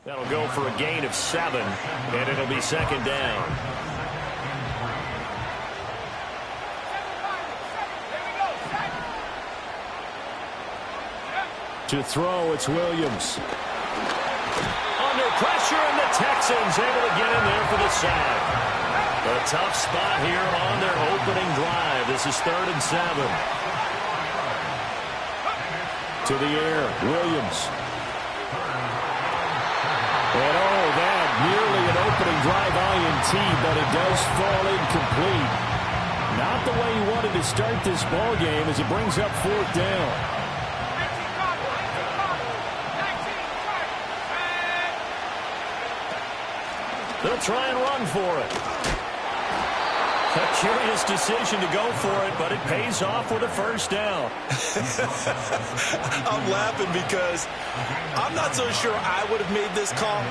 That'll go for a gain of 7, and it'll be second down. To throw, it's Williams. Under pressure, and the Texans able to get in there for the sack. A tough spot here on their opening drive. This is 3rd and 7. To the air, Williams. And that nearly an opening drive INT, but it does fall incomplete. Not the way he wanted to start this ball game as it brings up 4th down. They'll try and run for it. A curious decision to go for it, but it pays off with a first down. I'm laughing because I'm not so sure I would have made this call.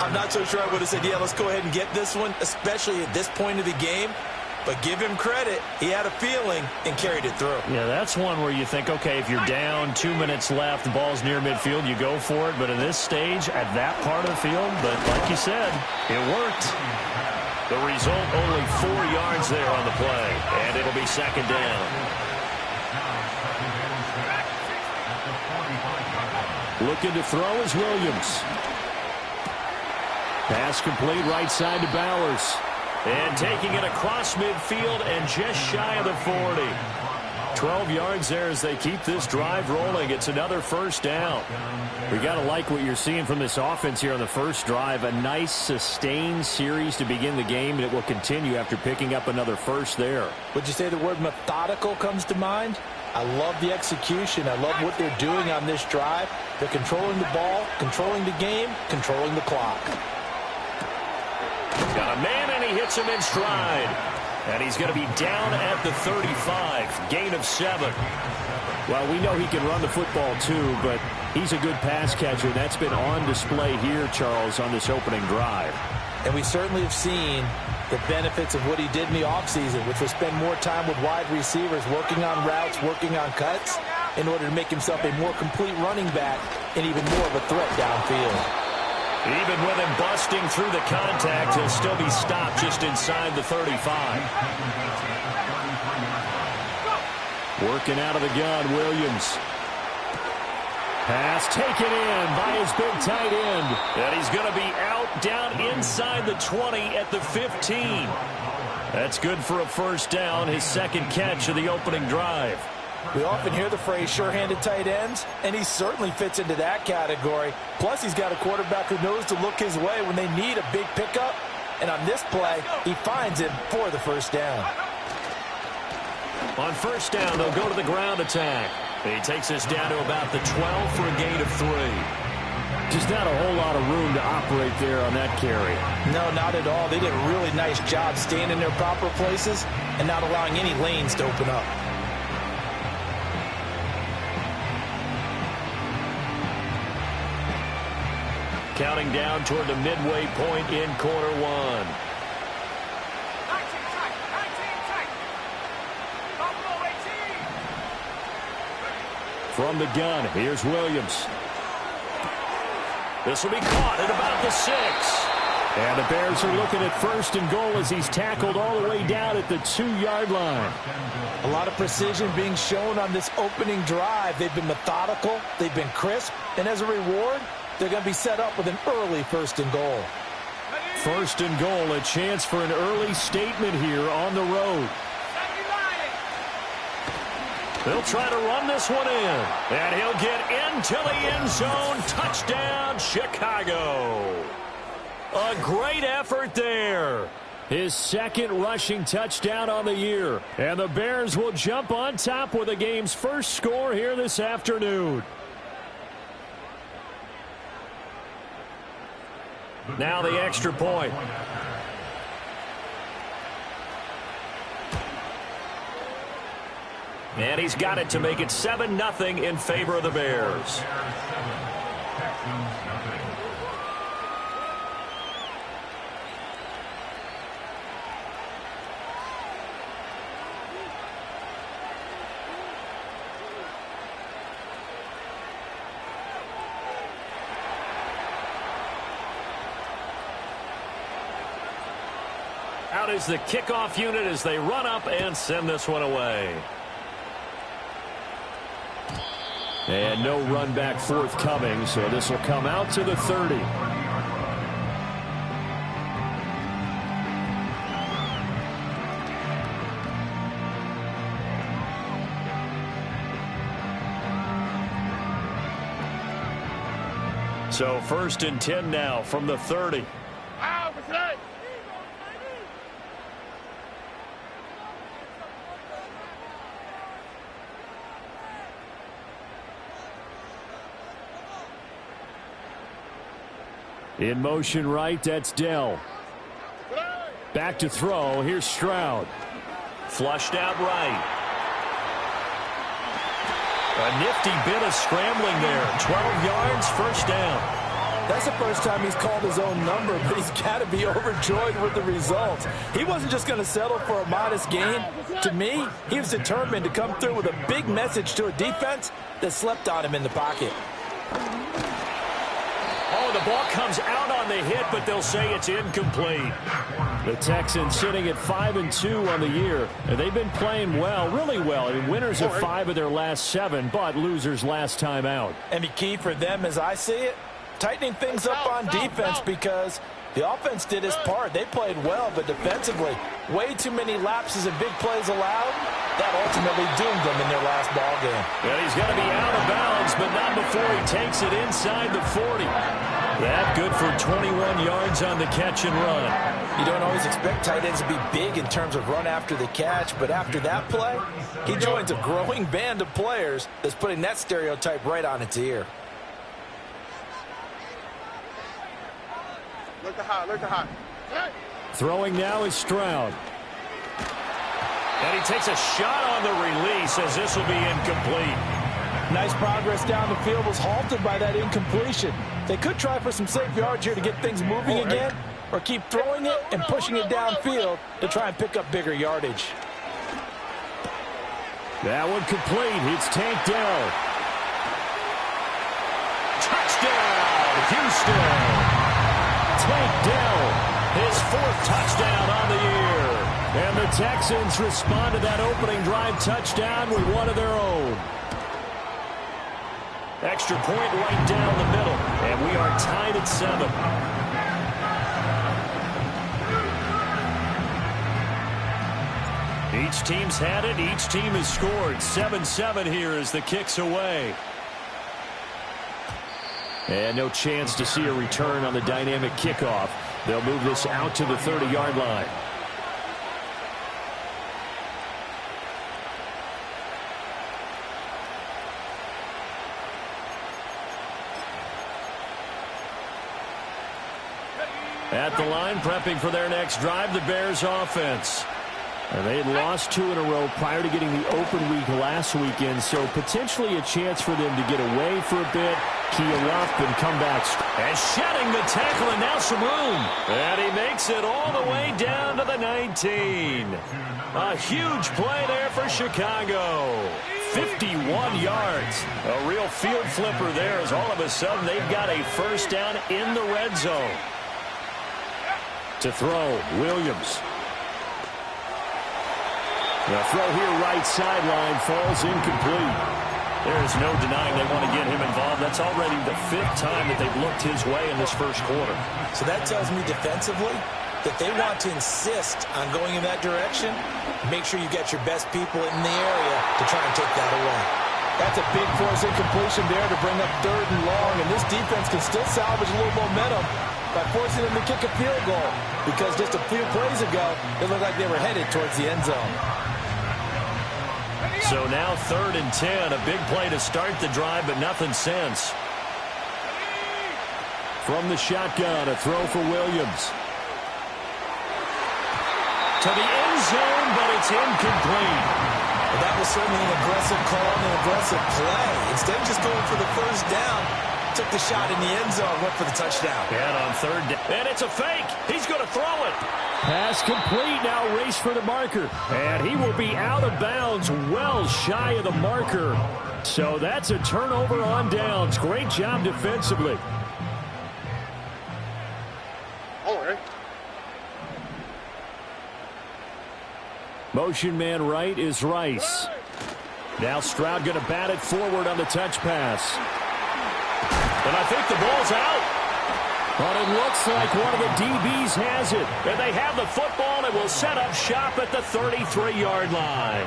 I'm not so sure I would have said, yeah, let's go ahead and get this one, especially at this point of the game. But give him credit. He had a feeling and carried it through. Yeah, that's one where you think, okay, if you're down, 2 minutes left, the ball's near midfield, you go for it. But in this stage, at that part of the field, but like you said, it worked. The result, only 4 yards there on the play, and it'll be second down. Looking to throw is Williams. Pass complete right side to Bowers. And taking it across midfield and just shy of the 40. 12 yards there as they keep this drive rolling. It's another first down. We got to like what you're seeing from this offense here on the first drive. A nice sustained series to begin the game, and it will continue after picking up another first there. Would you say the word methodical comes to mind? I love the execution. I love what they're doing on this drive. They're controlling the ball, controlling the game, controlling the clock. Got a man, and he hits him in stride. And he's going to be down at the 35. Gain of 7. Well, we know he can run the football too, but he's a good pass catcher. That's been on display here, Charles, on this opening drive. And we certainly have seen the benefits of what he did in the offseason, which was spend more time with wide receivers, working on routes, working on cuts, in order to make himself a more complete running back and even more of a threat downfield. Even with him busting through the contact, he'll still be stopped just inside the 35. Working out of the gun, Williams. Pass taken in by his big tight end. And he's going to be out down inside the 20 at the 15. That's good for a first down, his second catch of the opening drive. We often hear the phrase sure-handed tight ends, and he certainly fits into that category. Plus, he's got a quarterback who knows to look his way when they need a big pickup. And on this play, he finds him for the first down. On first down, they'll go to the ground attack. He takes us down to about the 12 for a gain of 3. Just not a whole lot of room to operate there on that carry. No, not at all. They did a really nice job staying in their proper places and not allowing any lanes to open up. Counting down toward the midway point in quarter 1. From the gun, here's Williams. This will be caught at about the 6. And the Bears are looking at first and goal as he's tackled all the way down at the 2-yard line. A lot of precision being shown on this opening drive. They've been methodical, they've been crisp, and as a reward, they're going to be set up with an early first and goal. First and goal, a chance for an early statement here on the road. They'll try to run this one in, and he'll get into the end zone. Touchdown, Chicago. A great effort there. His second rushing touchdown on the year. And the Bears will jump on top with the game's first score here this afternoon. Now the extra point. And he's got it to make it 7-0 in favor of the Bears. deploys the kickoff unit as they run up and send this one away. And no run back forthcoming, so this will come out to the 30. So 1st and 10 now from the 30. In motion right, that's Dell. Back to throw, here's Stroud. Flushed out right. A nifty bit of scrambling there. 12 yards, first down. That's the first time he's called his own number, but he's got to be overjoyed with the results. He wasn't just going to settle for a modest gain. To me, he was determined to come through with a big message to a defense that slept on him in the pocket. Oh, the ball comes out on the hit, but they'll say it's incomplete. The Texans sitting at 5-2 on the year, and they've been playing well, really well. I mean, winners of 5 of their last 7, but losers last time out. And the key for them, as I see it, tightening things up on defense, because the offense did its part. They played well, but defensively, way too many lapses and big plays allowed. That ultimately doomed them in their last ball game. And he's going to be out of bounds, but not before he takes it inside the 40. That good for 21 yards on the catch and run. You don't always expect tight ends to be big in terms of run after the catch, but after that play, he joins a growing band of players that's putting that stereotype right on its ear. Look to high. Throwing now is Stroud. And he takes a shot on the release as this will be incomplete. Nice progress down the field was halted by that incompletion. They could try for some safe yards here to get things moving again, or keep throwing it and pushing it downfield to try and pick up bigger yardage. That one complete. It's Tank Dell. Touchdown, Houston. Tank Dell, His 4th touchdown on the year. and the Texans respond to that opening drive touchdown with one of their own. Extra point right down the middle, and we are tied at 7. Each team's had it. Each team has scored. 7-7 here as the kick's away. And no chance to see a return on the dynamic kickoff. They'll move this out to the 30-yard line. At the line, prepping for their next drive, the Bears offense. And they had lost 2 in a row prior to getting the open week last weekend, so potentially a chance for them to get away for a bit, keel up, and come back. And shedding the tackle, and now some room. And he makes it all the way down to the 19. A huge play there for Chicago. 51 yards. A real field flipper there, as all of a sudden they've got a first down in the red zone. To throw, Williams. The throw here, right sideline, falls incomplete. There's no denying they want to get him involved. That's already the 5th time that they've looked his way in this first quarter. So that tells me defensively that they want to insist on going in that direction. Make sure you get your best people in the area to try and take that away. That's a big force incompletion there to bring up 3rd and long, and this defense can still salvage a little momentum by forcing them to kick a field goal, because just a few plays ago, it looked like they were headed towards the end zone. So now 3rd and 10, a big play to start the drive, but nothing since. From the shotgun, a throw for Williams. To the end zone, but it's incomplete. Well, that was certainly an aggressive call and an aggressive play. Instead of just going for the first down, took the shot in the end zone, went for the touchdown. And on 3rd down, and it's a fake. He's going to throw it. Pass complete, now race for the marker. And he will be out of bounds, well shy of the marker. So that's a turnover on downs. Great job defensively. Motion man right is Rice. Now Stroud going to bat it forward on the touch pass. And I think the ball's out. But it looks like one of the DBs has it. And they have the football and will set up shop at the 33-yard line.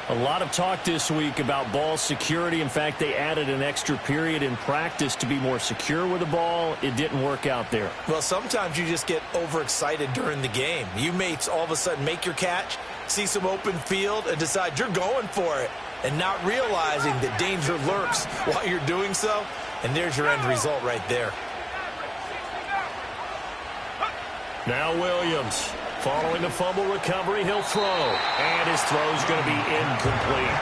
A lot of talk this week about ball security. In fact, they added an extra period in practice to be more secure with the ball. It didn't work out there. Well, sometimes you just get overexcited during the game. You may all of a sudden make your catch, see some open field, and decide you're going for it, and not realizing that danger lurks while you're doing so. And there's your end result right there. Now Williams. Following the fumble recovery, he'll throw. And his throw's going to be incomplete.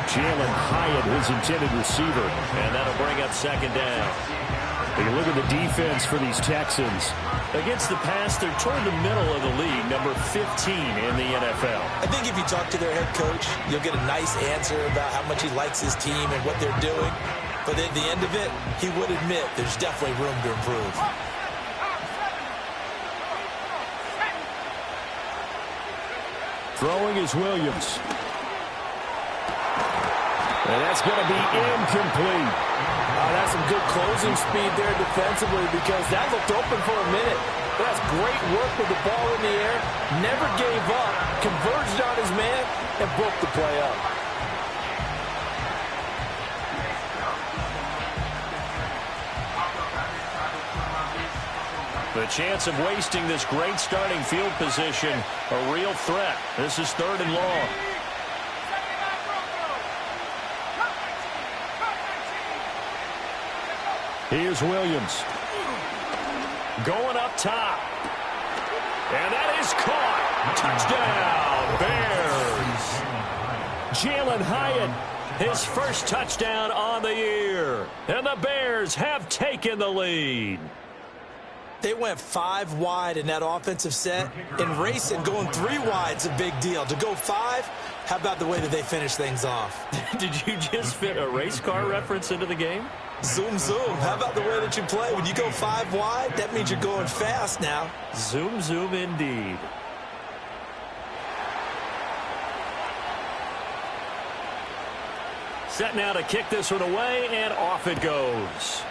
Jalen Hyatt, his intended receiver. And that'll bring up second down. You look at the defense for these Texans. Against the pass, they're toward the middle of the league, number 15 in the NFL. I think if you talk to their head coach, you'll get a nice answer about how much he likes his team and what they're doing. But at the end of it, he would admit there's definitely room to improve. Throwing is Williams. And that's going to be incomplete. That's some good closing speed there defensively because that looked open for a minute. That's great work with the ball in the air. Never gave up, converged on his man, and broke the play up. The chance of wasting this great starting field position, a real threat. This is 3rd and long. Here's Williams. Going up top. And that is caught. Touchdown, Bears. Jalen Hyatt, his first touchdown on the year. And the Bears have taken the lead. They went 5 wide in that offensive set. And racing, going 3 wide is a big deal. To go 5, how about the way that they finish things off? Did you just fit a race car reference into the game? Zoom, zoom. How about the way that you play? When you go 5 wide, that means you're going fast now. Zoom, zoom indeed. Set now to kick this one away, and off it goes.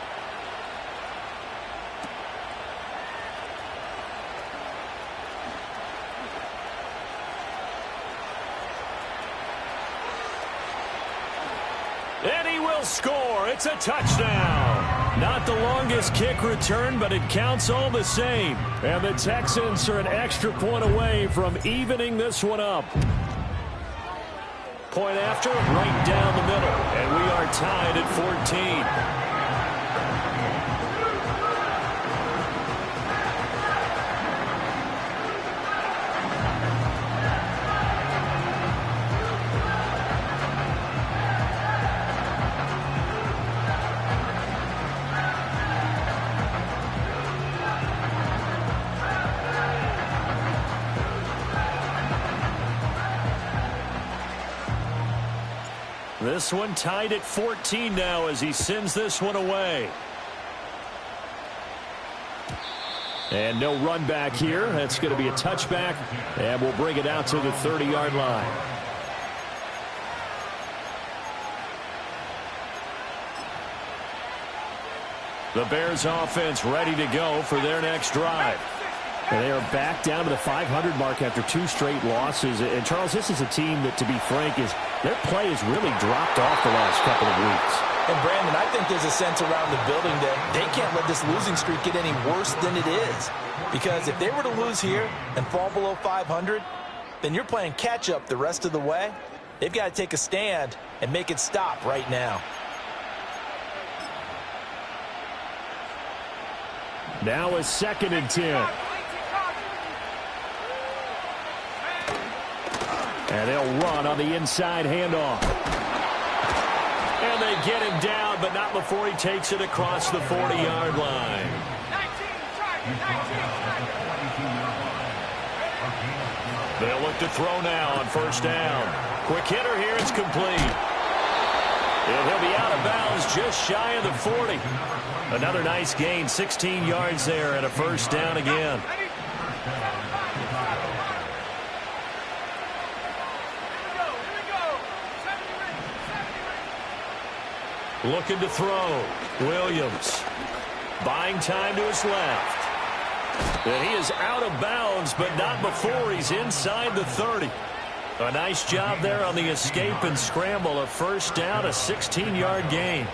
And he will score. It's a touchdown. Not the longest kick return, but it counts all the same. And the Texans are an extra point away from evening this one up. Point after, right down the middle. And we are tied at 14. This one tied at 14 now as he sends this one away. And no run back here. That's going to be a touchback, and we'll bring it out to the 30-yard line. The Bears offense ready to go for their next drive. And they are back down to the 500 mark after 2 straight losses. And, Charles, this is a team that, to be frank, their play has really dropped off the last couple of weeks. And, Brandon, I think there's a sense around the building that they can't let this losing streak get any worse than it is. Because if they were to lose here and fall below 500, then you're playing catch-up the rest of the way. They've got to take a stand and make it stop right now. Now a 2nd and 10. And they'll run on the inside handoff. And they get him down, but not before he takes it across the 40-yard line. They'll look to throw now on 1st down. Quick hitter here, it's complete. And he'll be out of bounds just shy of the 40. Another nice gain, 16 yards there, and a 1st down again. Looking to throw. Williams. Buying time to his left. And he is out of bounds, but not before he's inside the 30. A nice job there on the escape and scramble. A first down, a 16-yard gain.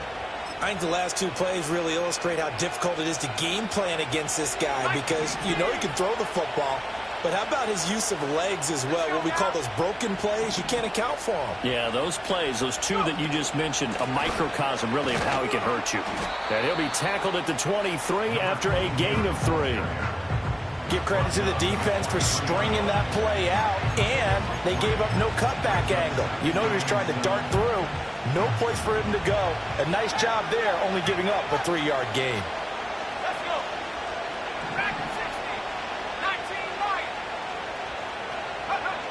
I think the last two plays really illustrate how difficult it is to game plan against this guy because you know he can throw the football, but how about his use of legs as well? What we call those broken plays, you can't account for them. Yeah, those plays, those two that you just mentioned, a microcosm really of how he can hurt you. And he'll be tackled at the 23 after a gain of 3. Give credit to the defense for stringing that play out, and they gave up no cutback angle. You know he was trying to dart through. No place for him to go. A nice job there, only giving up a 3-yard gain. Let's go. Back to 60. 19 right.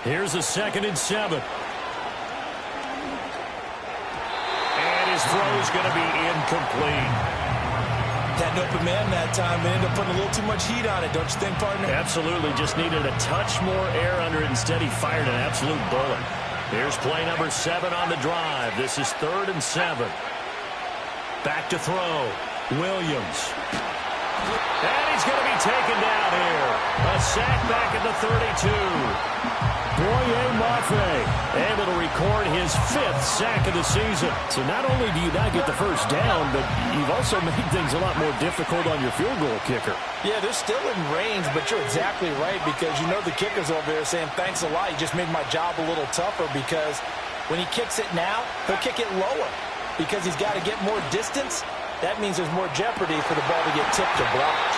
Here's a 2nd and 7. And his throw's going to be incomplete. Had an open man that time and ended up putting a little too much heat on it, don't you think, partner? Absolutely. Just needed a touch more air under it. Instead, he fired an absolute bullet. Here's play number 7 on the drive. This is 3rd and 7. Back to throw. Williams. And he's going to be taken down here. A sack back at the 32. Boye Mafe able to record his 5th sack of the season. So not only do you not get the first down, but you've also made things a lot more difficult on your field goal kicker. Yeah, they're still in range, but you're exactly right because you know the kicker's over there saying, thanks a lot. You just made my job a little tougher because when he kicks it now, he'll kick it lower because he's got to get more distance. That means there's more jeopardy for the ball to get tipped or blocked.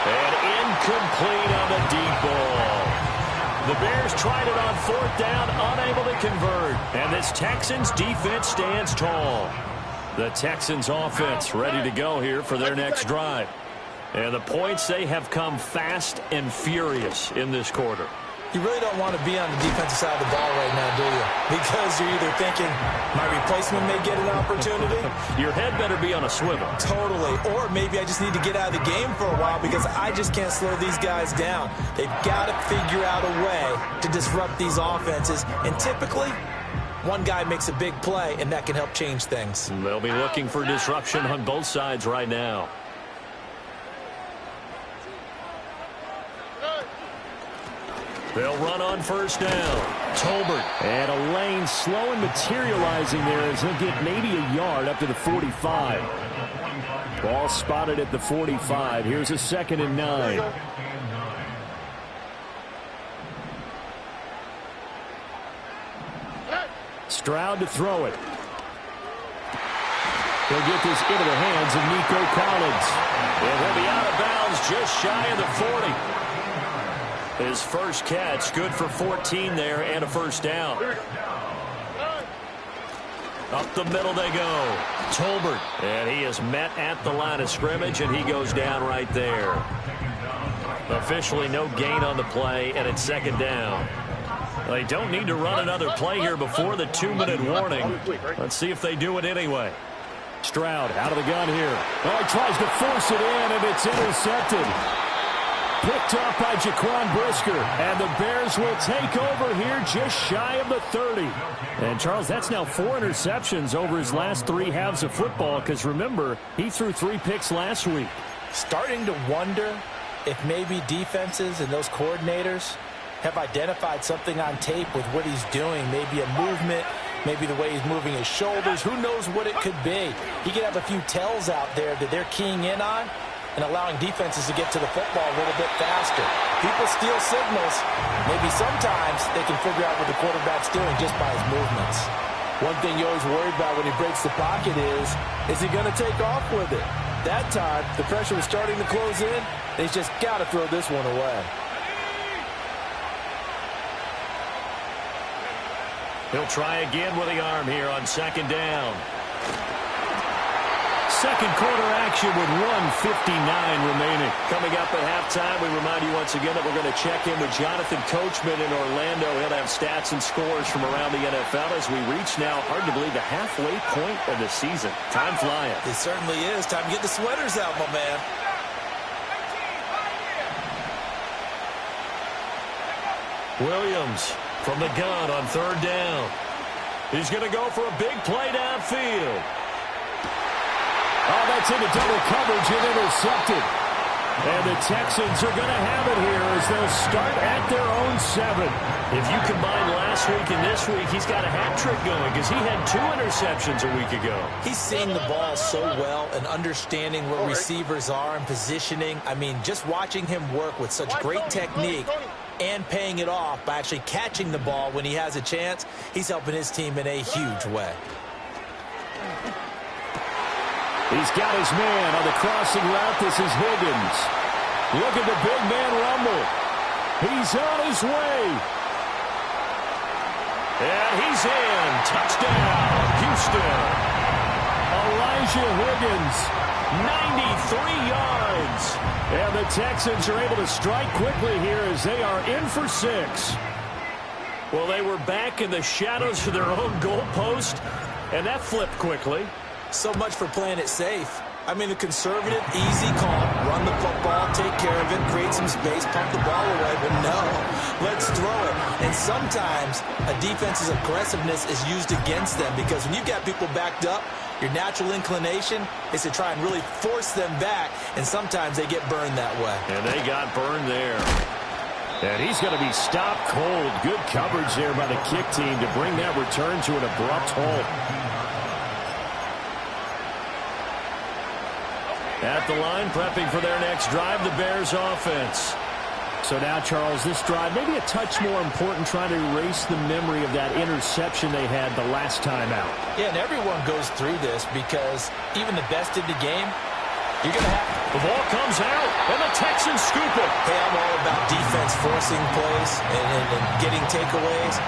And incomplete on the deep ball. The Bears tried it on 4th down, unable to convert. And this Texans defense stands tall. The Texans offense ready to go here for their next drive. And the points, they have come fast and furious in this quarter. You really don't want to be on the defensive side of the ball right now, do you? Because you're either thinking, my replacement may get an opportunity. Your head better be on a swivel. Totally. Or maybe I just need to get out of the game for a while because I just can't slow these guys down. They've got to figure out a way to disrupt these offenses. And typically, one guy makes a big play, and that can help change things. They'll be looking for disruption on both sides right now. They'll run on 1st down. Tolbert. And a lane slow and materializing there as he'll get maybe a yard up to the 45. Ball spotted at the 45. Here's a 2nd and 9. Stroud to throw it. He'll get this into the hands of Nico Collins. And he'll be out of bounds just shy of the 40. His first catch, good for 14 there and a first down. Up the middle they go. Tolbert. And he is met at the line of scrimmage, and he goes down right there. Officially no gain on the play, and it's 2nd down. They don't need to run another play here before the 2-minute warning. Let's see if they do it anyway. Stroud out of the gun here. Oh, he tries to force it in, and it's intercepted. Picked up by Jaquan Brisker, and the Bears will take over here just shy of the 30. And, Charles, that's now 4 interceptions over his last 3 halves of football because, remember, he threw 3 picks last week. Starting to wonder if maybe defenses and those coordinators have identified something on tape with what he's doing, maybe a movement, maybe the way he's moving his shoulders. Who knows what it could be? He could have a few tells out there that they're keying in on and allowing defenses to get to the football a little bit faster. People steal signals. Maybe sometimes they can figure out what the quarterback's doing just by his movements. One thing you always worry about when he breaks the pocket is he going to take off with it? That time, the pressure was starting to close in. He's just got to throw this one away. He'll try again with the arm here on 2nd down. Second quarter action with 1:59 remaining. Coming up at halftime, we remind you once again that we're going to check in with Jonathan Coachman in Orlando. He'll have stats and scores from around the NFL as we reach now, hard to believe, the halfway point of the season. Time flying. It certainly is. Time to get the sweaters out, my man. Williams from the gun on 3rd down. He's going to go for a big play downfield. Oh, that's into double coverage and intercepted. And the Texans are going to have it here as they'll start at their own 7. If you combine last week and this week, he's got a hat trick going because he had 2 interceptions a week ago. He's seeing the ball so well and understanding where receivers are and positioning. I mean, just watching him work with such great technique and paying it off by actually catching the ball when he has a chance, he's helping his team in a huge way. He's got his man on the crossing route. This is Higgins. Look at the big man rumble. He's on his way. And he's in. Touchdown, Houston. Elijah Higgins, 93 yards. and the Texans are able to strike quickly here as they are in for 6. Well, they were back in the shadows of their own goalpost, and that flipped quickly. So much for playing it safe. I mean, a conservative, easy call, run the football, take care of it, create some space, pump the ball away, but no, let's throw it. And sometimes a defense's aggressiveness is used against them because when you've got people backed up, your natural inclination is to try and really force them back, and sometimes they get burned that way. And they got burned there. And he's going to be stopped cold. Good coverage there by the kick team to bring that return to an abrupt halt. At the line, prepping for their next drive, the Bears offense. So now, Charles, this drive maybe a touch more important, trying to erase the memory of that interception they had the last time out. Yeah, and everyone goes through this because even the best in the game, you're going to have... The ball comes out, and the Texans scoop it. Hey, I'm all about defense forcing plays and getting takeaways.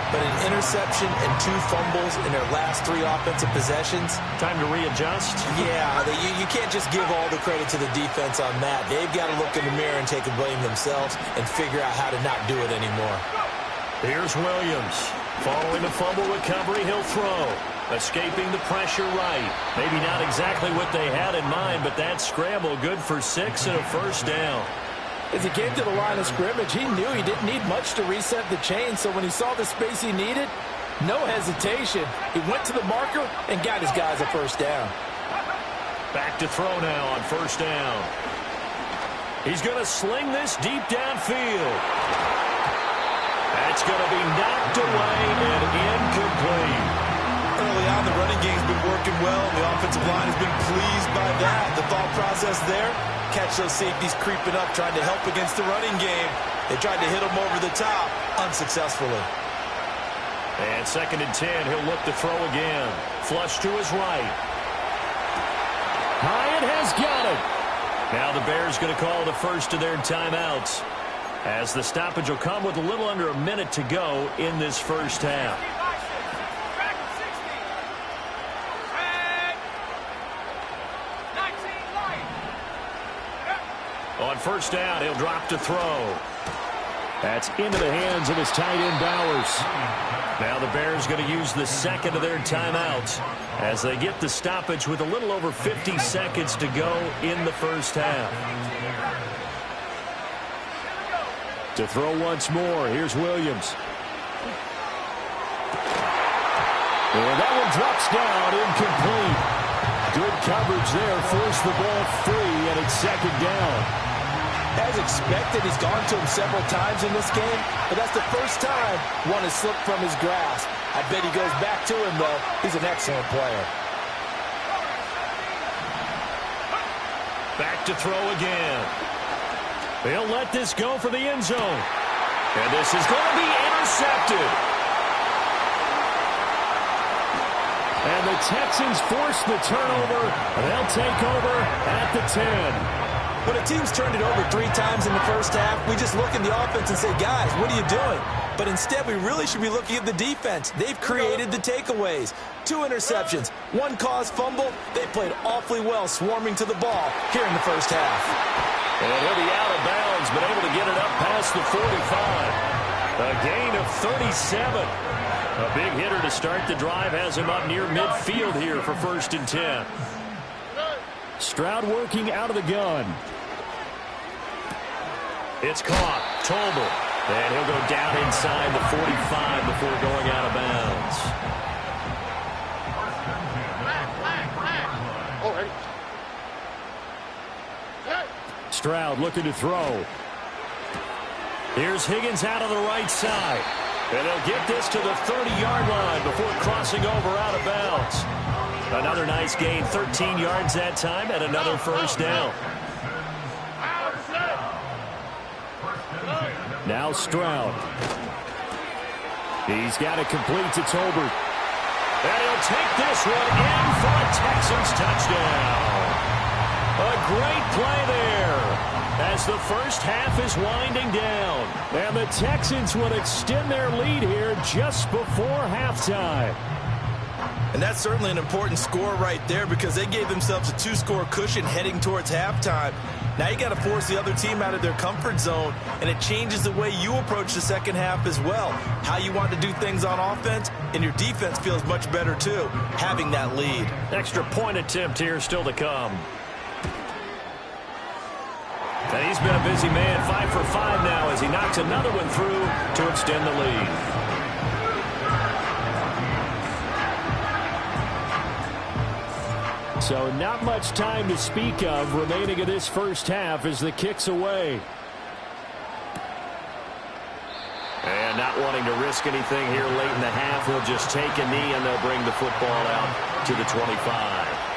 But an interception and 2 fumbles in their last 3 offensive possessions. Time to readjust. Yeah, you can't just give all the credit to the defense on that. They've got to look in the mirror and take the blame themselves and figure out how to not do it anymore. Here's Williams. Following the fumble recovery, he'll throw. Escaping the pressure right. Maybe not exactly what they had in mind, but that scramble good for 6 and a first down. As he came to the line of scrimmage, he knew he didn't need much to reset the chain, so when he saw the space he needed, no hesitation. He went to the marker and got his guys a first down. Back to throw now on first down. He's going to sling this deep downfield. That's going to be knocked away and incomplete. Early on, the running game's been working well. The offensive line has been pleased by that. The thought process there, catch those safeties creeping up, trying to help against the running game. They tried to hit them over the top, unsuccessfully. And 2nd and 10, he'll look to throw again. Flush to his right. Hyatt has got it. Now the Bears going to call the first of their timeouts, as the stoppage will come with a little under a minute to go in this first half. On first down, he'll drop to throw. That's into the hands of his tight end, Bowers. Now the Bears going to use the second of their timeouts as they get the stoppage with a little over 50 seconds to go in the first half. To throw once more, here's Williams. And that one drops down, incomplete. Good coverage there, forced the ball free, and it's 2nd down. As expected, he's gone to him several times in this game, but that's the first time one has slipped from his grasp. I bet he goes back to him, though. He's an excellent player. Back to throw again. They'll let this go for the end zone. And this is going to be intercepted. And the Texans force the turnover. They'll take over at the 10. When a team's turned it over 3 times in the first half, we just look in the offense and say, guys, what are you doing? But instead, we really should be looking at the defense. They've created the takeaways. 2 interceptions, 1 caused fumble. They played awfully well swarming to the ball here in the first half. And he'll be out of bounds, but able to get it up past the 45. A gain of 37. A big hitter to start the drive has him up near midfield here for 1st and 10. Stroud working out of the gun. It's caught. Tolbert. And he'll go down inside the 45 before going out of bounds. Already. Stroud looking to throw. Here's Higgins out on the right side. And they'll get this to the 30-yard line before crossing over out of bounds. Another nice gain, 13 yards that time, and another first down. Now Stroud. He's got it complete to Tolbert. And he'll take this one in for a Texans touchdown. A great play there as the first half is winding down. And the Texans will extend their lead here just before halftime. And that's certainly an important score right there because they gave themselves a 2-score cushion heading towards halftime. Now you got to force the other team out of their comfort zone, and it changes the way you approach the second half as well. How you want to do things on offense, and your defense feels much better too, having that lead. Extra point attempt here still to come. And he's been a busy man, 5 for 5 now as he knocks another one through to extend the lead. So not much time to speak of remaining in this first half as the kick's away. And not wanting to risk anything here late in the half, he'll just take a knee and they'll bring the football out to the 25.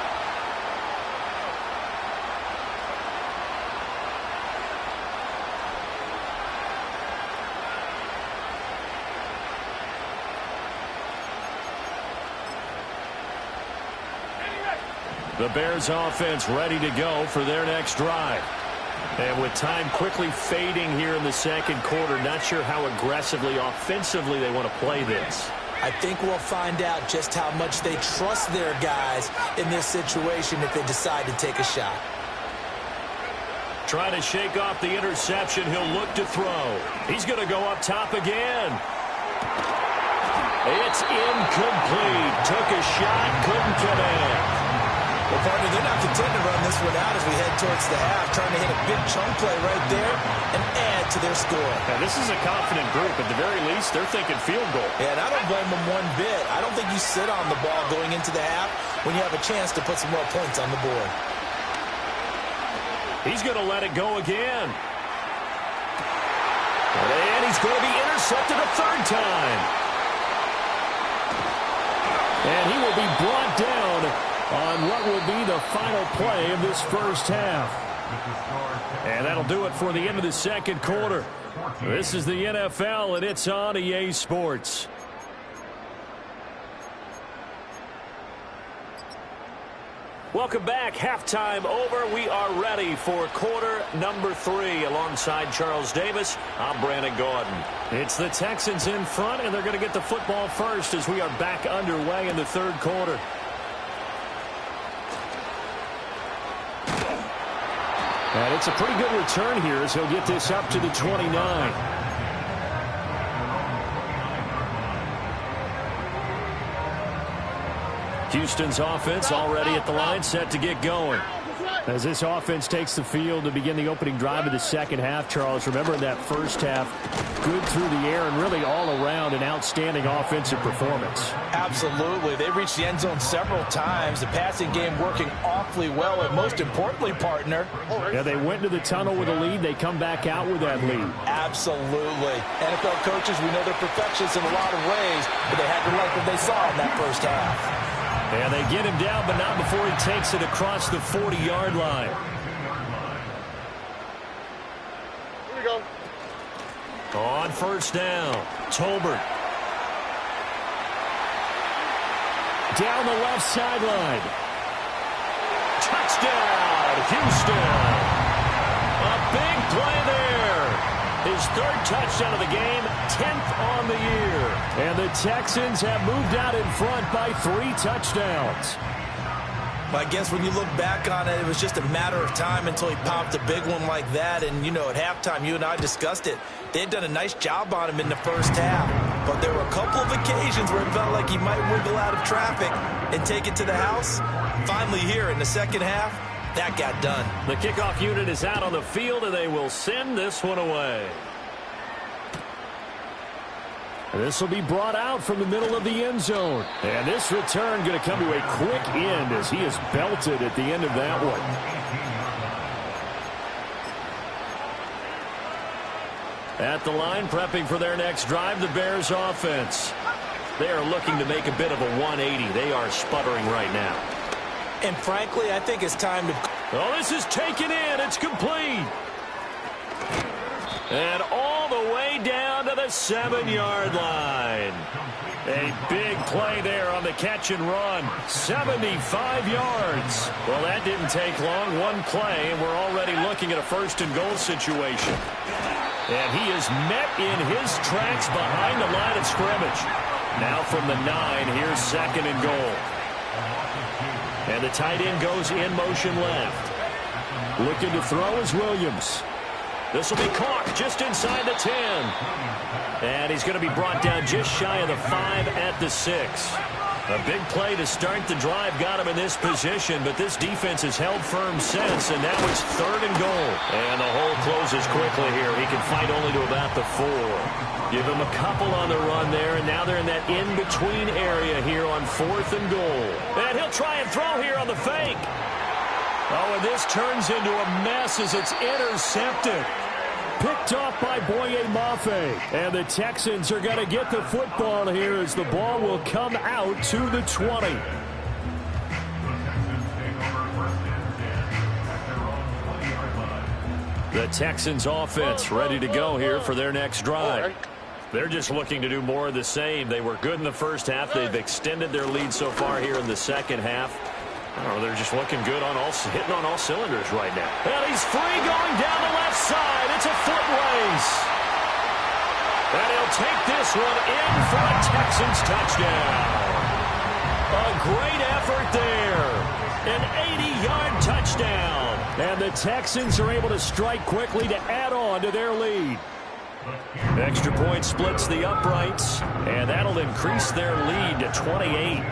The Bears offense ready to go for their next drive. And with time quickly fading here in the second quarter, not sure how aggressively, offensively they want to play this. I think we'll find out just how much they trust their guys in this situation if they decide to take a shot. Trying to shake off the interception, he'll look to throw. He's going to go up top again. It's incomplete. Took a shot, couldn't connect. Well, partner, they're not content to run this one out as we head towards the half, trying to hit a big chunk play right there and add to their score. Now, this is a confident group. At the very least, they're thinking field goal. Yeah, and I don't blame them one bit. I don't think you sit on the ball going into the half when you have a chance to put some more points on the board. He's going to let it go again. And he's going to be intercepted a third time. And he will be brought down on what will be the final play of this first half. And that'll do it for the end of the second quarter. This is the NFL, and it's on EA Sports. Welcome back. Halftime over. We are ready for quarter number 3. Alongside Charles Davis, I'm Brandon Gordon. It's the Texans in front, and they're going to get the football first as we are back underway in the third quarter. And it's a pretty good return here as he'll get this up to the 29. Houston's offense already at the line, set to get going. As this offense takes the field to begin the opening drive of the second half, Charles, remember in that first half, good through the air and really all around an outstanding offensive performance. Absolutely. They reached the end zone several times. The passing game working awfully well, and most importantly, partner. Yeah, they went to the tunnel with a lead. They come back out with that lead. Absolutely. NFL coaches, we know they're perfectionists in a lot of ways, but they had to like what they saw in that first half. And they get him down, but not before he takes it across the 40-yard line. Here we go. On first down, Tolbert. Down the left sideline. Touchdown, Houston. A big play there. His third touchdown of the game, 10th on the year. And the Texans have moved out in front by 3 touchdowns. Well, I guess when you look back on it, it was just a matter of time until he popped a big one like that. And, you know, at halftime, you and I discussed it. They had done a nice job on him in the first half. But there were a couple of occasions where it felt like he might wiggle out of traffic and take it to the house. Finally here in the second half, that got done. The kickoff unit is out on the field, and they will send this one away. This will be brought out from the middle of the end zone. And this return going to come to a quick end as he is belted at the end of that one. At the line, prepping for their next drive, the Bears offense. They are looking to make a bit of a 180. They are sputtering right now. And frankly, I think it's time to... Oh, this is taken in. It's complete. And all the way down to the 7-yard line. A big play there on the catch and run. 75 yards. Well, that didn't take long. One play, and we're already looking at a first-and-goal situation. And he is met in his tracks behind the line of scrimmage. Now from the 9, here's second and goal. And the tight end goes in motion left. Looking to throw is Williams. This will be caught just inside the 10. And he's going to be brought down just shy of the 5 at the 6. A big play to start the drive got him in this position, but this defense has held firm since, and now it's third and goal. And the hole closes quickly here. He can fight only to about the 4. Give him a couple on the run there, and now they're in that in-between area here on fourth and goal. And he'll try and throw here on the fake. Oh, and this turns into a mess as it's intercepted. Picked off by Boye Mafe. And the Texans are going to get the football here as the ball will come out to the 20. The Texans offense ready to go here for their next drive. They're just looking to do more of the same. They were good in the first half. They've extended their lead so far here in the second half. Oh, they're just looking good on hitting on all cylinders right now. And he's free going down the left side. It's a foot race. And he'll take this one in for a Texans touchdown. A great effort there. An 80-yard touchdown. And the Texans are able to strike quickly to add on to their lead. Extra point splits the uprights, and that'll increase their lead to 28.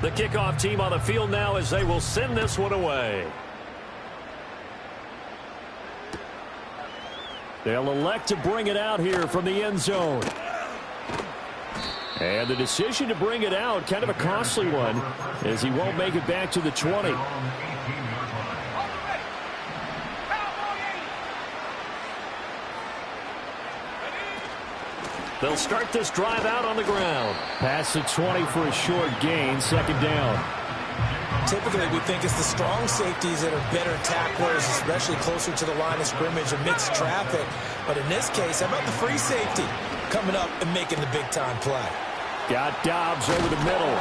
The kickoff team on the field now as they will send this one away. They'll elect to bring it out here from the end zone. And the decision to bring it out, kind of a costly one, as he won't make it back to the 20. They'll start this drive out on the ground. Past the 20 for a short gain, second down. Typically, we think it's the strong safeties that are better tacklers, especially closer to the line of scrimmage amidst traffic. But in this case, how about the free safety coming up and making the big-time play? Got Dobbs over the middle.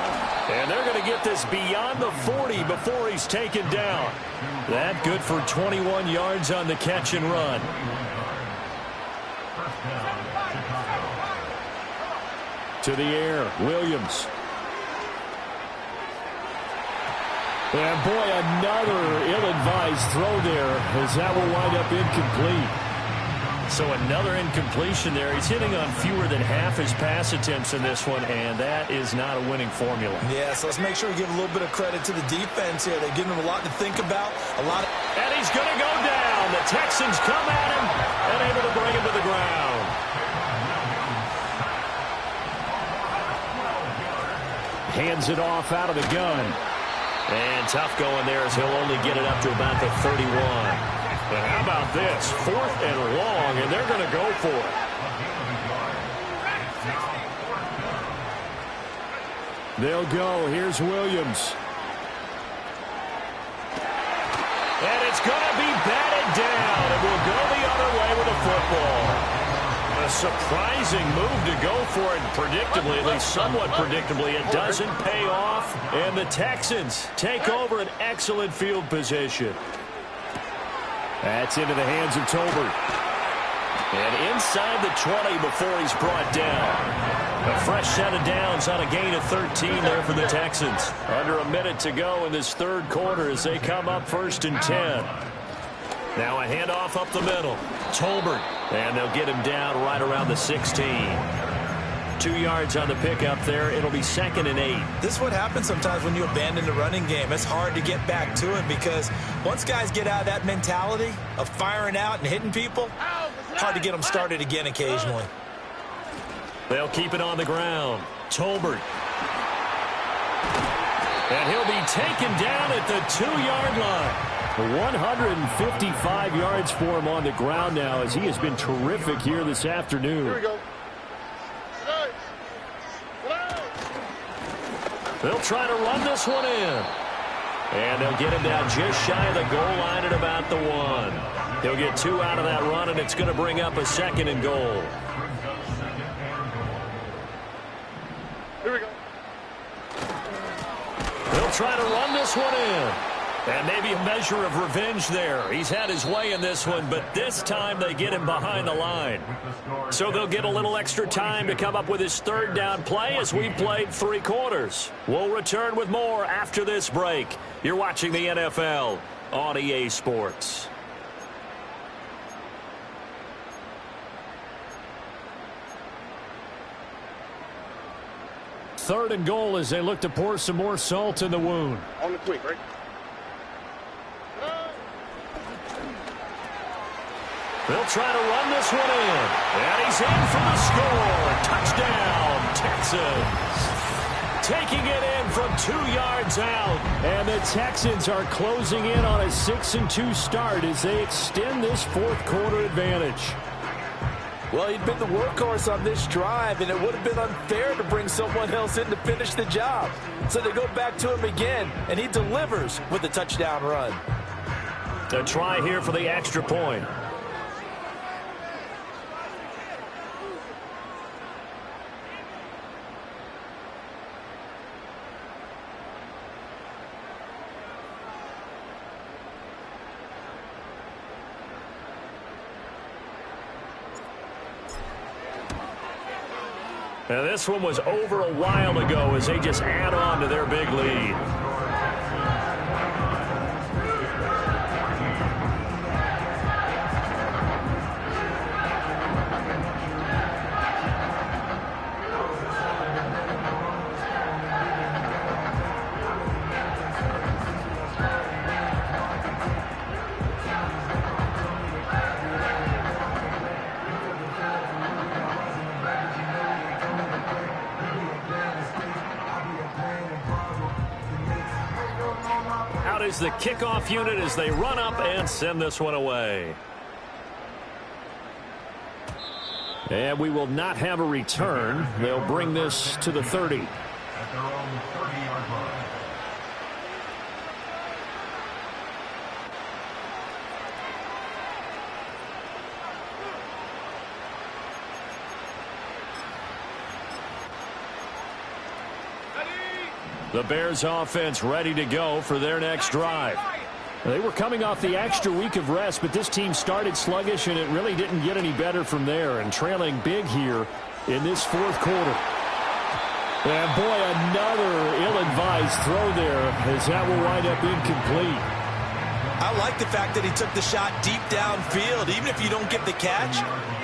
And they're going to get this beyond the 40 before he's taken down. That good for 21 yards on the catch and run. To the air, Williams. And boy, another ill-advised throw there as that will wind up incomplete. So another incompletion there. He's hitting on fewer than half his pass attempts in this one, and that is not a winning formula. Yeah, so let's make sure we give a little bit of credit to the defense here. They're giving him a lot to think about. And he's going to go down. The Texans come at him and able to bring him to the ground. Hands it off out of the gun. And tough going there as he'll only get it up to about the 31. But how about this? 4th and long, and they're going to go for it. They'll go. Here's Williams. And it's going to be batted down. It will go the other way with the football. A surprising move to go for it, predictably, at least somewhat predictably. It doesn't pay off, and the Texans take over an excellent field position. That's into the hands of Tolbert. And inside the 20 before he's brought down. A fresh set of downs on a gain of 13 there for the Texans. Under a minute to go in this third quarter as they come up 1st and 10. Now a handoff up the middle. Tolbert. And they'll get him down right around the 16. 2 yards on the pickup there. It'll be 2nd and 8. This is what happens sometimes when you abandon the running game. It's hard to get back to it because once guys get out of that mentality of firing out and hitting people, hard to get them started again occasionally. They'll keep it on the ground. Tolbert. And he'll be taken down at the 2-yard line. 155 yards for him on the ground now, as he has been terrific here this afternoon. Here we go. They'll try to run this one in. And they'll get him down just shy of the goal line at about the 1. He'll get 2 out of that run, and it's going to bring up a 2nd and goal. Here we go. They'll try to run this one in. And maybe a measure of revenge there. He's had his way in this one, but this time they get him behind the line. So they'll get a little extra time to come up with his 3rd down play as we played 3 quarters. We'll return with more after this break. You're watching the NFL on EA Sports. Third and goal as they look to pour some more salt in the wound. On the quick, right? They'll try to run this one in. And he's in for the score. Touchdown, Texans. Taking it in from 2 yards out. And the Texans are closing in on a 6-2 start as they extend this 4th quarter advantage. Well, he'd been the workhorse on this drive, and it would have been unfair to bring someone else in to finish the job. So they go back to him again, and he delivers with a touchdown run. A try here for the extra point. And this one was over a while ago as they just add on to their big lead. Is the kickoff unit as they run up and send this one away. And we will not have a return. They'll bring this to the 30. At their own 30-yard line. The Bears offense ready to go for their next drive. They were coming off the extra week of rest, but this team started sluggish, and it really didn't get any better from there, and trailing big here in this 4th quarter. And, boy, another ill-advised throw there as that will wind up incomplete. I like the fact that he took the shot deep downfield. Even if you don't get the catch,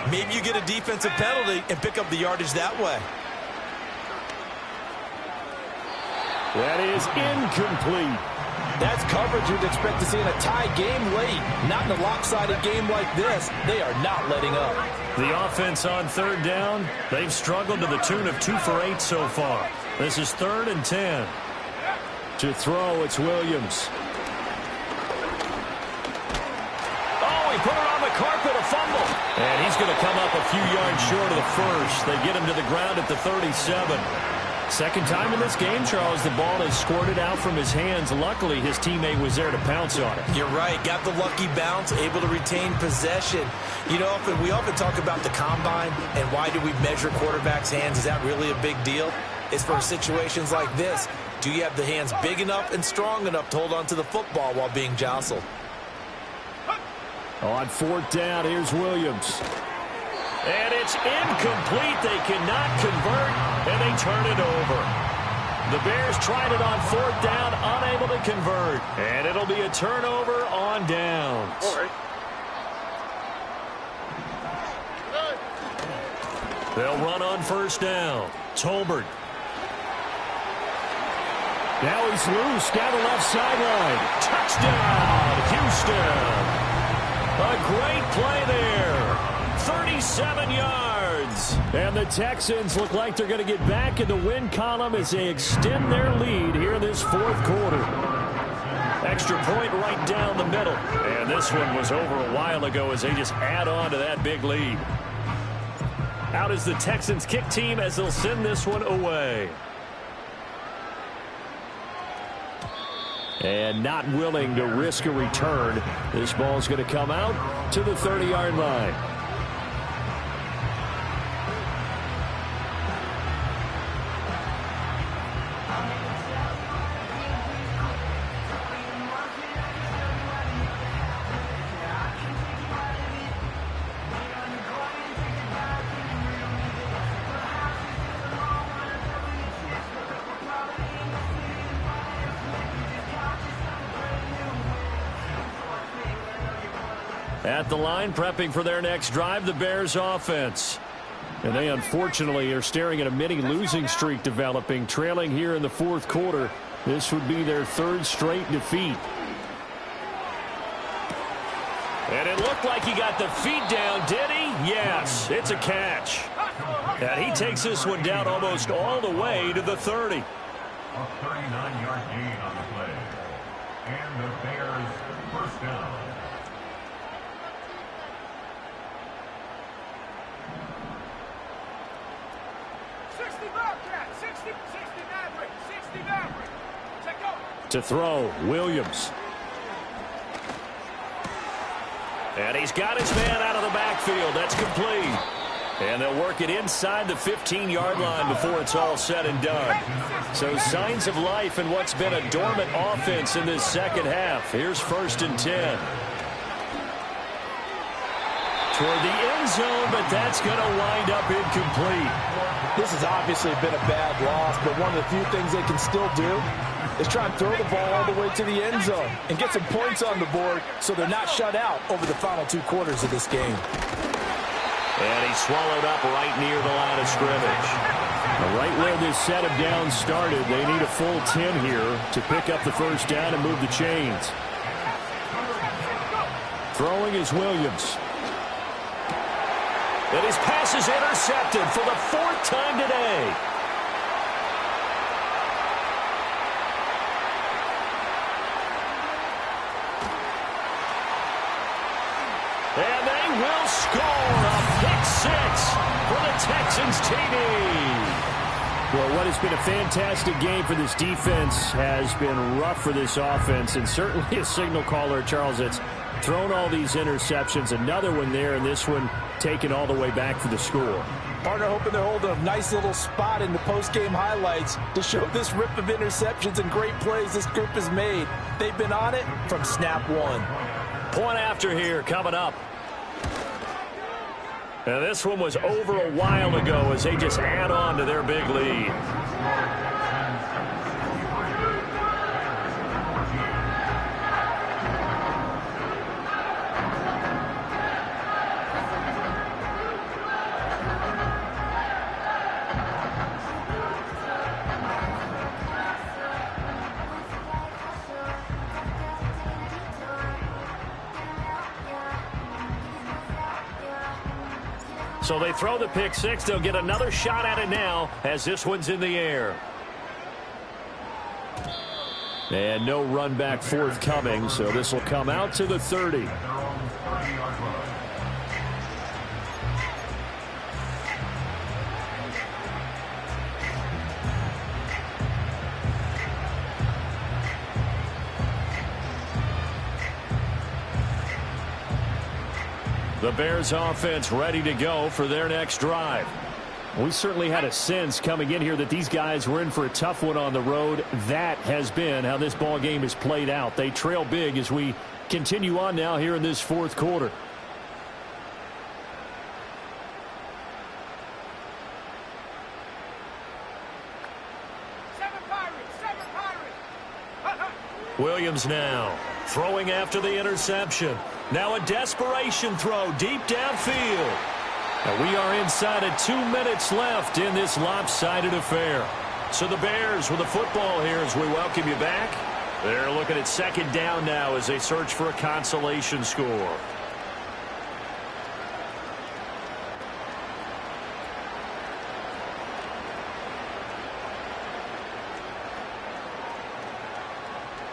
maybe you get a defensive penalty and pick up the yardage that way. That is incomplete. That's coverage you'd expect to see in a tie game late. Not in a lopsided game like this. They are not letting up. The offense on 3rd down, they've struggled to the tune of 2 for 8 so far. This is 3rd and 10. To throw, it's Williams. Oh, he put it on the carpet, a fumble. And he's going to come up a few yards short of the first. They get him to the ground at the 37. Second time in this game, Charles, the ball has squirted out from his hands. Luckily, his teammate was there to pounce on it. You're right. Got the lucky bounce, able to retain possession. You know, we often talk about the combine and why do we measure quarterbacks' hands. Is that really a big deal? It's for situations like this. Do you have the hands big enough and strong enough to hold on to the football while being jostled? On 4th down, here's Williams. And it's incomplete. They cannot convert, and they turn it over. The Bears tried it on 4th down, unable to convert. And it'll be a turnover on downs. All right. They'll run on 1st down. Tolbert. Now he's loose down the left sideline. Touchdown, Houston. A great play there. 37 yards. And the Texans look like they're going to get back in the win column as they extend their lead here in this 4th quarter. Extra point right down the middle. And this one was over a while ago as they just add on to that big lead. Out is the Texans kick team as they'll send this one away. And not willing to risk a return. This ball's going to come out to the 30-yard line. At the line, prepping for their next drive, the Bears offense. And they unfortunately are staring at a mini losing streak developing, trailing here in the fourth quarter. This would be their third straight defeat. And it looked like he got the feet down, did he? Yes, it's a catch. And he takes this one down almost all the way to the 30. A 39-yard gain on the play. And the Bears first down. To throw, Williams. And he's got his man out of the backfield. That's complete. And they'll work it inside the 15-yard line before it's all said and done. So signs of life in what's been a dormant offense in this second half. Here's 1st and 10. Toward the end zone, but that's going to wind up incomplete. This has obviously been a bad loss, but one of the few things they can still do is try and throw the ball all the way to the end zone and get some points on the board so they're not shut out over the final 2 quarters of this game. And he's swallowed up right near the line of scrimmage. Right where this set of downs started, they need a full 10 here to pick up the first down and move the chains. Throwing is Williams. And his pass is intercepted for the 4th time today. And they will score a pick 6 for the Texans TD. Well, what has been a fantastic game for this defense has been rough for this offense, and certainly a signal caller, Charles, that's thrown all these interceptions. Another one there, and this one taken all the way back for the score. Partner hoping they're holding a nice little spot in the post-game highlights to show this rip of interceptions and great plays this group has made. They've been on it from snap 1. Point after here coming up. And this one was over a while ago as they just add on to their big lead. So they throw the pick 6. They'll get another shot at it now as this one's in the air. And no run back forthcoming, so this will come out to the 30. The Bears offense ready to go for their next drive. We certainly had a sense coming in here that these guys were in for a tough one on the road. That has been how this ball game has played out. They trail big as we continue on now here in this fourth quarter. Williams now throwing after the interception. Now a desperation throw deep downfield. And we are inside of 2 minutes left in this lopsided affair. So the Bears with the football here as we welcome you back. They're looking at 2nd down now as they search for a consolation score.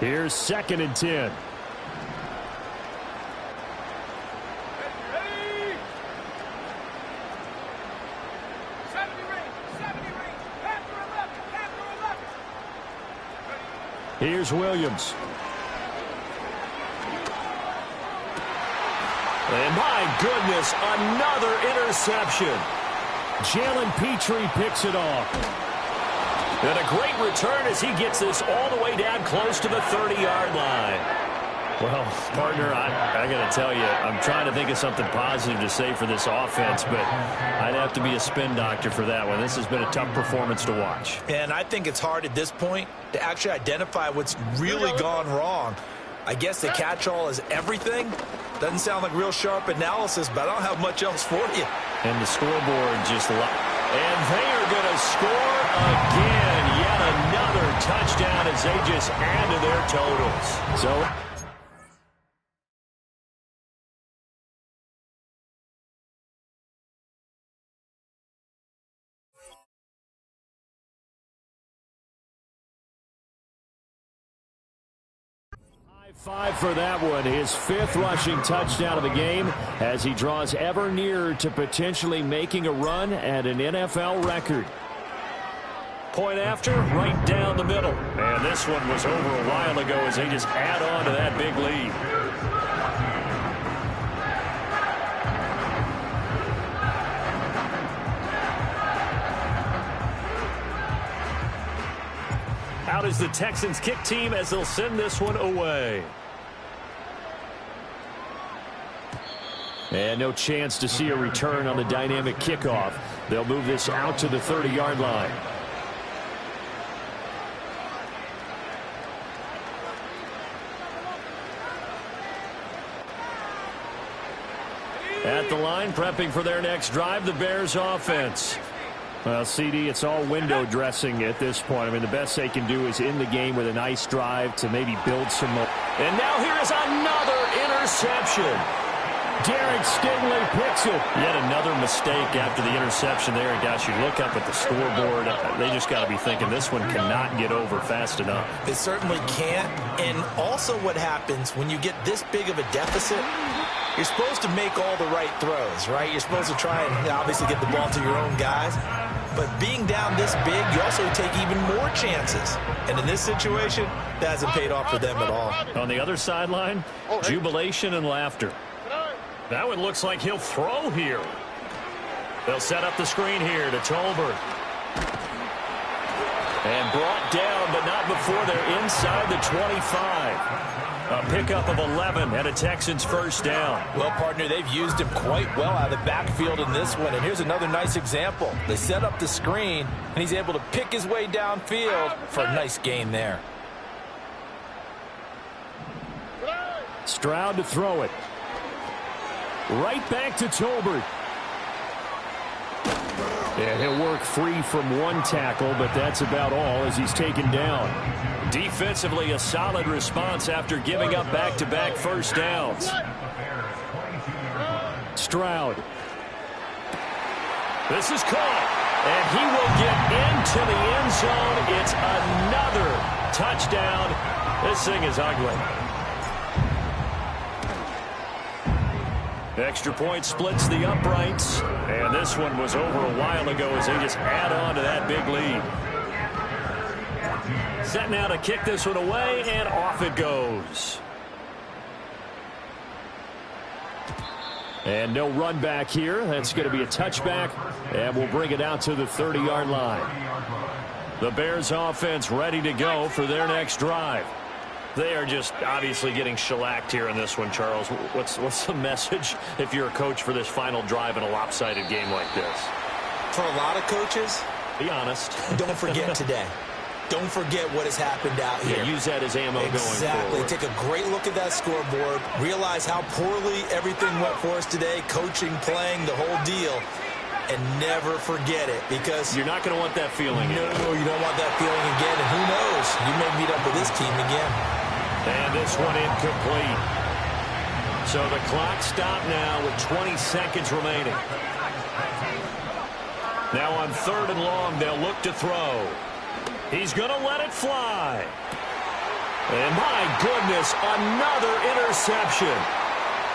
Here's 2nd and 10. Here's Williams. And my goodness, another interception. Jalen Petrie picks it off. And a great return as he gets this all the way down close to the 30-yard line. Well, partner, I got to tell you, I'm trying to think of something positive to say for this offense, but I'd have to be a spin doctor for that one. This has been a tough performance to watch. And I think it's hard at this point to actually identify what's really gone wrong. I guess the catch-all is everything. Doesn't sound like real sharp analysis, but I don't have much else for you. And the scoreboard just... And they are going to score again. Yet another touchdown as they just add to their totals. So... Five for that one, his 5th rushing touchdown of the game as he draws ever nearer to potentially making a run at an NFL record. Point after, right down the middle. And this one was over a while ago as they just add on to that big lead. Out is the Texans kick team as they'll send this one away. And no chance to see a return on the dynamic kickoff. They'll move this out to the 30-yard line. At the line, prepping for their next drive, the Bears offense. Well, CD, it's all window dressing at this point. I mean, the best they can do is in the game with a nice drive to maybe build some more. And now here is another interception. Derek Stingley picks it. Yet another mistake after the interception there. And gosh, you look up at the scoreboard, they just got to be thinking this one cannot get over fast enough. It certainly can't. And also what happens when you get this big of a deficit, you're supposed to make all the right throws, right? You're supposed to try and obviously get the ball to your own guys. But being down this big, you also take even more chances. And in this situation, that hasn't paid off for them at all. On the other sideline, jubilation and laughter. That one looks like he'll throw here. They'll set up the screen here to Tolbert. And brought down, but not before they're inside the 25. A pickup of 11 and a Texans first down. Well, partner, they've used him quite well out of the backfield in this one. And here's another nice example. They set up the screen, and he's able to pick his way downfield for a nice gain there. Stroud to throw it. Right back to Tolbert. Yeah, he'll work free from one tackle, but that's about all as he's taken down. Defensively, a solid response after giving up back-to-back first downs. Stroud. This is caught, and he will get into the end zone. It's another touchdown. This thing is ugly. Extra point splits the uprights, and this one was over a while ago as they just add on to that big lead. Set now to kick this one away, and off it goes. And no run back here. That's going to be a touchback, and we'll bring it out to the 30-yard line. The Bears offense ready to go for their next drive. They are just obviously getting shellacked here in this one, Charles. What's the message if you're a coach for this final drive in a lopsided game like this? For a lot of coaches, be honest. Don't forget today. Don't forget what has happened out here. Yeah, use that as ammo going forward. Exactly. Take a great look at that scoreboard. Realize how poorly everything went for us today. Coaching, playing, the whole deal. And never forget it, because you're not going to want that feeling. No, you don't want that feeling again. And who knows? You may meet up with this team again. And this one incomplete. So the clock stopped now with 20 seconds remaining. Now on 3rd and long, they'll look to throw. He's going to let it fly. And my goodness, another interception.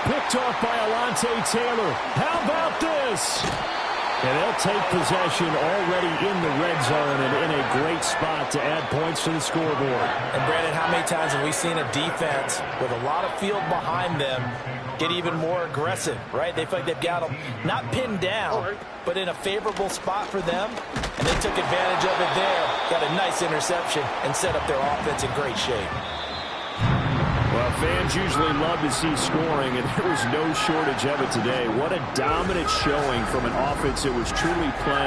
Picked off by Alontae Taylor. How about this? And they'll take possession already in the red zone and in a great spot to add points to the scoreboard. And, Brandon, how many times have we seen a defense with a lot of field behind them get even more aggressive, right? They feel like they've got them not pinned down, but in a favorable spot for them, and they took advantage of it there, got a nice interception, and set up their offense in great shape. Well, fans usually love to see scoring, and there was no shortage of it today. What a dominant showing from an offense that was truly playing